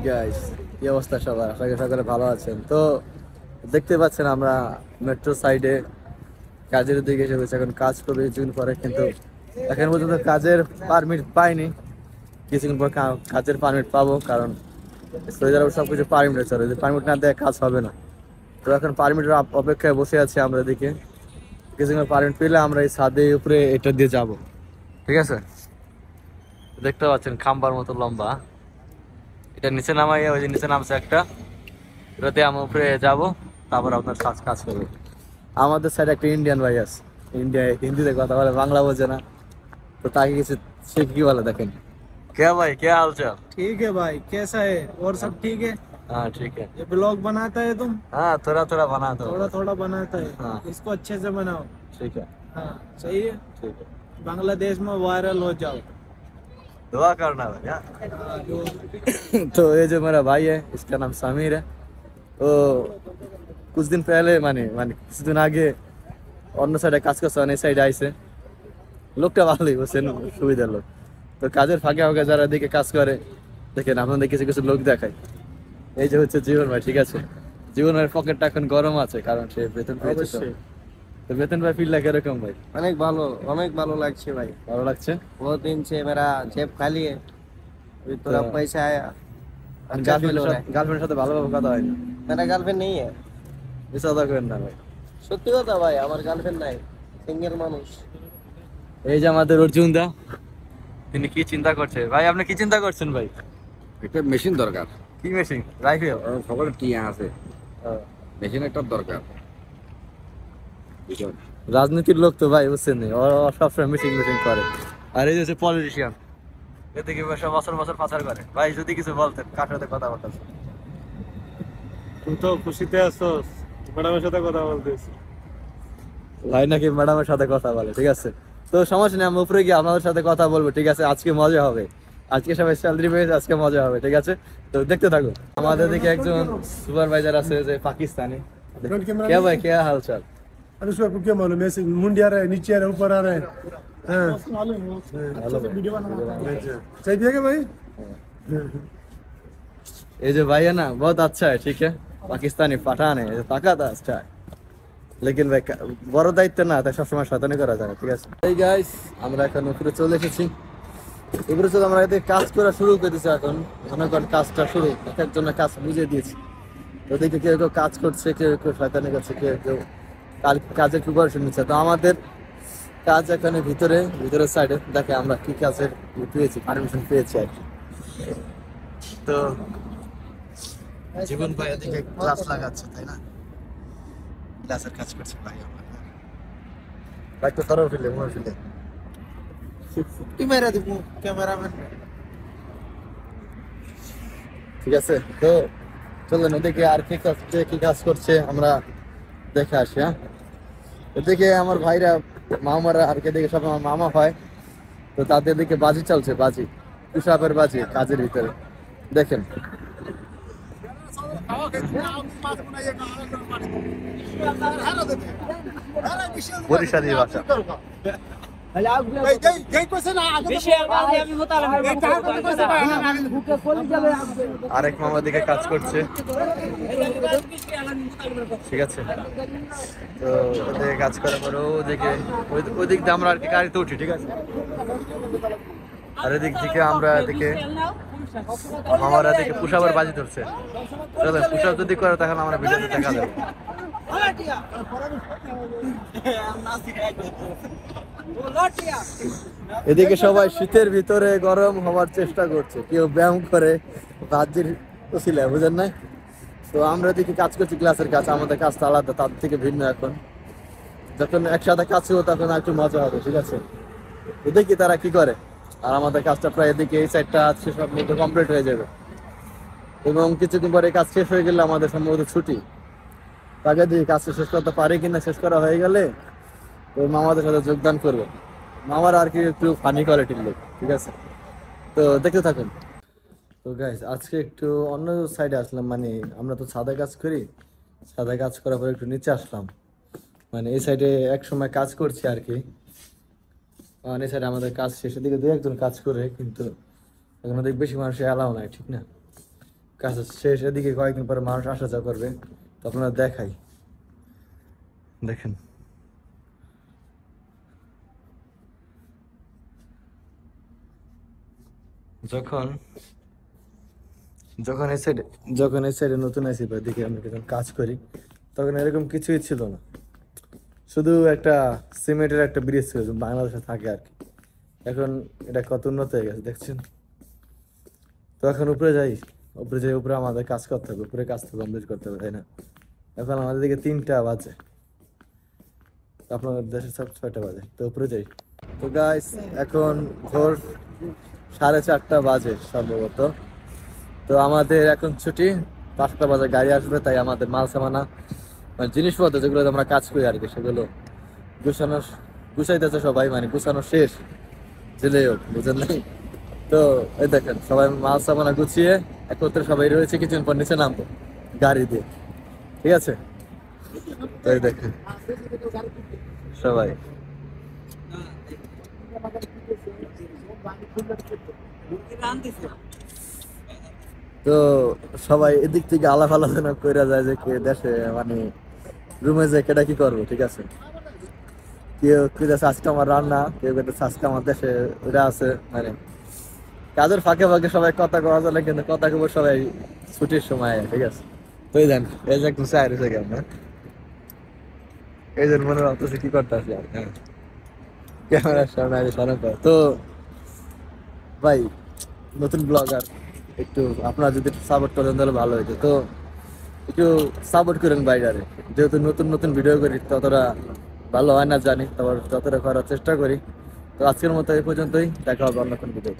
Guys, কি অবস্থা সবার? আশা করি সকলে ভালো আছেন। তো দেখতে পাচ্ছেন আমরা মেট্রো সাইডে কাজের দিকে এসে গেছি। এখন কাজ করবে কিছুক্ষণ পরে, কিন্তু এখন পর্যন্ত কাজের পারমিট পাইনি। কিছুক্ষণ পর কাজের পারমিট পাবো, কারণ সৌদি আরব সবকিছু পারমিট চলে, যদি পারমিট না দেয় কাজ হবে না। তো এখন পারমিটের অপেক্ষায় বসে আছি আমরা। এদিকে কিছুক্ষণ পারমিট পেলে আমরা এই ছাদে উপরে এটা দিয়ে যাব, ঠিক আছে? দেখতে পাচ্ছেন খাম্বার মতো লম্বা, এটা নিচে নামাইয়া ওই যে নিচে নামছে একটা, ওটাতে আমি উপরে যাবো, তারপর আপনার কাজ কাজ করবে। আমাদের সাইডে একটা ইন্ডিয়ান ভাই আছে, ইন্ডিয়ায় হিন্দিতে কথা বলে, বাংলা বোঝে না। তো তাকে কিছু সে কি বলে দেখেন। কে ভাই, কে हाल चाल? ठीक है भाई, कैसा है? और सब ठीक है? हाँ ठीक है। ये ब्लॉग बनाता है तुम? हाँ थोड़ा थोड़ा बना दो। थोड़ा थोड़ा बनाता है। हाँ इसको अच्छे से बनाओ। ठीक है। हाँ, सही है। ठीक है, बांग्लादेश में वायरल हो जाओ। दुआ करना भाई। हाँ। हाँ, तो ये जो मेरा भाई है, इसका नाम समीर है। तो कुछ दिन पहले माने माने कुछ दिन आगे অন্য সাইডে কাজ করছে, অনেক সাইডে আইছে। লোকটা ভালোই, বুঝছেন, সুবিধার লোক। তো কাজের ফাঁকে ফাঁকে যারা দিকে কাজ করে, দেখেন আপনাদের কিছু কিছু লোক দেখায়। এই যে হচ্ছে জীবন ভাই, ঠিক আছে? জীবন ভাইয়ের পকেটটা এখন গরম আছে, কারণ সে বেতন পেয়েছে। তো অবশ্যই। তো বেতন ভাই ফিল লাগে এরকম ভাই? अनेक भालो লাগছে भाई। ভালো লাগছে। बहुत दिन से मेरा जेब खाली है, अभी थोड़ा तो- पैसा आया। अच्छा फील हो रहा है। গার্লফ্রেন্ডের সাথে ভালোভাবে কথা হয় না? मेरा गर्लफ्रेंड नहीं है। মিস কথা করেন না ভাই। সত্যি কথা ভাই, আমার গার্লফ্রেন্ড নাই, সিঙ্গেল মানুষ। এই যে আমাদের অর্জুন দা, তিনি কি চিন্তা করছে ভাই? আপনি কি চিন্তা করছেন ভাই? একটা মেশিন দরকার। কি মেশিন? রাইফেল? সকলের টিয়া আছে, মেশিন একটা দরকার। বুঝলেন? রাজনীতির লোক তো ভাই, বুঝছেন, ও সবসময় মিটিং মিটিং করে। আর এই যে পলিটিশিয়ান, এদিকে বসে বছর বছর পাচার করে। ভাই যদি কিছু বলতেন, কার সাথে কথা বলতেছেন? তুই তো খুশিতে আসছস, ম্যাডামের সাথে কথা বলতেছিস। ভাই নাকি ম্যাডামের সাথে কথা বলে, ঠিক আছে? তো সমস্যা নেই, আমি উপরে গিয়ে আপনাদের সাথে কথা বলবো, ঠিক আছে? আজকে মজা হবে, আজকে সবাই স্যালারি পেয়েছে, আজকে মজা হবে, ঠিক আছে? তো দেখতে থাকো। আমাদের দিকে একজন সুপারভাইজার আছে, যে পাকিস্তানি। কে ভাই, কে হাল চাল? अरे उसको आपको क्या मालूम है? ऐसे मुंडी आ रहा है, नीचे आ रहा है, ऊपर आ रहा है। हाँ हेलो भाई। सही दिया क्या भाई? ये जो भाई है ना, बहुत अच्छा है, ठीक है? पाकिस्तानी पठान है, ताकत है, अच्छा है। लेकिन ভাই বড় দায়িত্ব না, তাই সবসময় শয়তানি করা যায় না, ঠিক আছে? এই গাইস, আমরা এখন উপরে চলে এসেছি। উপরে চলে আমরা এতে কাজ করা শুরু করে দিয়েছি। এখন মনে করেন কাজটা শুরু, এক একজনের কাজ বুঝিয়ে দিয়েছি। ওদিকে কেউ কেউ কাজ করছে, কেউ কেউ শয়তানি করছে, কেউ কেউ কাজের প্রিপারেশন নিচ্ছে। তো আমাদের কাজ এখানে ভিতরের সাইডে, দেখে আমরা কি কাজের পেয়েছি, পারমিশন পেয়েছি আর কি। তো জীবন ভাই এদিকে গ্লাস লাগাচ্ছে, তাই না? গ্লাসের কাজ করছে ভাই আমার। ভাই তো তরফ ফিলে মনে ফিলে তুই মেরে দিব ক্যামেরাম্যান। ঠিক আছে। তো চলেন ওদিকে আর কি কাজ করছে আমরা দেখে আসি। হ্যাঁ, এদিকে আমার ভাইরা, মামারা আর কে দিকে সব আমার মামা হয়। তো তাদের দিকে বাজি চলছে, বাজি, পুষাপের বাজি কাজের ভিতরে, দেখেন। বরিশালী ভাষা। আরেক মামা দিকে কাজ করছে, ঠিক আছে? তো ওদিকে কাজ করার পরে ওদিক দিয়ে আমরা আর কি গাড়িতে উঠি, ঠিক আছে? আর এদিক থেকে আমরা এদিকে মামারা এদিকে পুষাবার বাজি ধরছে। চলো পুষাব যদি করে, তখন আমরা ভিডিওতে দেখা যাবে। এদিকে সবাই শীতের ভিতরে গরম হওয়ার চেষ্টা করছে, কেউ ব্যায়াম করে, বাজির ছিল, বুঝেন না? তো আমরা এদিকে কাজ করছি, ক্লাসের কাজ, আমাদের কাজটা আলাদা, তার থেকে ভিন্ন। এখন যখন একসাথে কাজ করবো তখন একটু মজা হবে, ঠিক আছে? দেখি তারা কি করে। আর আমাদের কাজটা প্রায় এদিকে এই সাইডটা শেষ মধ্যে কমপ্লিট হয়ে যাবে, এবং কিছুদিন পরে কাজ শেষ হয়ে গেলে আমাদের সম্ভবত ছুটি। তাকে দিয়ে কাজটা শেষ করতে পারি কিনা, শেষ করা হয়ে গেলে তো মামাদের সাথে যোগদান করবে। মামার আর কি একটু ফানি কোয়ালিটির লোক, ঠিক আছে? তো দেখতে থাকুন। তো গাইস, আজকে একটু অন্য সাইডে আসলাম, মানে আমরা তো সাদা কাজ করি, সাদা কাজ করার পর একটু নিচে আসলাম। মানে এই সাইডে এক সময় কাজ করছি আর কি। এই সাইডে আমাদের কাজ শেষের দিকে দু একজন কাজ করে, কিন্তু এখন ওদের বেশি মানুষের অ্যালাউ নাই, ঠিক না? কাজ শেষ, এদিকে কয়েকদিন পরে মানুষ আসা যাওয়া করবে, তো আপনারা দেখাই, দেখেন যখন যখন এই সাইডে নতুন আইসি বা এদিকে আমরা যখন কাজ করি তখন এরকম কিছুই ছিল না, শুধু একটা সিমেন্টের একটা ব্রিজ ছিল বাংলাদেশে থাকে আর কি। এখন এটা কত উন্নত হয়ে গেছে দেখছেন। তো এখন উপরে যাই, উপরে আমাদের কাজ করতে হবে, উপরে কাজ তো কমপ্লিট করতে হবে, তাই না? এখন আমাদের দিকে 3টা বাজে, আপনাদের দেশে সব 6টা বাজে, তো উপরে যাই। তো গাইস এখন ভোর 4:30 বাজে সম্ভবত। তো আমাদের এখন ছুটি, 5টা বাজে গাড়ি আসবে, তাই আমাদের মাল সামানা মানে জিনিসপত্র যেগুলো আমরা কাজ করি আর কি সেগুলো গুছাইতেছে সবাই, মানে গুছানো শেষ জেলেই হোক, বুঝেন নাই? তো এই দেখেন সবাই মাল সামানা গুছিয়ে একত্রে সবাই রয়েছে, কিছুদিন পর নিচে নামবো গাড়ি দিয়ে, ঠিক আছে? তো এই দেখেন সবাই তো সবাই এদিক থেকে আলাপ আলোচনা করে যায় যে কে দেশে মানে রুমে যে কেটা কি করবো, ঠিক আছে? কেউ কেউ যাচ্ছে আজকে আমার রান্না, কেউ কেউ আজকে আমার দেশে ওরা আছে, মানে কাজের ফাঁকে ফাঁকে সবাই কথা কওয়া চলে, কিন্তু কথা কব সবাই ছুটির সময়, ঠিক আছে? তো এই দেন এই যে একটু চাই রয়েছে কেমন, এই যে মনে ভাবতেছে কি করতে আসি আর, হ্যাঁ ক্যামেরার সামনে আগে সামনে পায়। তো ভাই নতুন ব্লগার, একটু আপনারা যদি সাপোর্ট করেন তাহলে ভালো হইতো। তো একটু সাপোর্ট করেন বাইরে, যেহেতু নতুন নতুন ভিডিও করি ততটা ভালো হয় না জানি, তারপর যতটা করার চেষ্টা করি। তো আজকের মতো এই পর্যন্তই, দেখা হবে অন্য কোনো ভিডিও।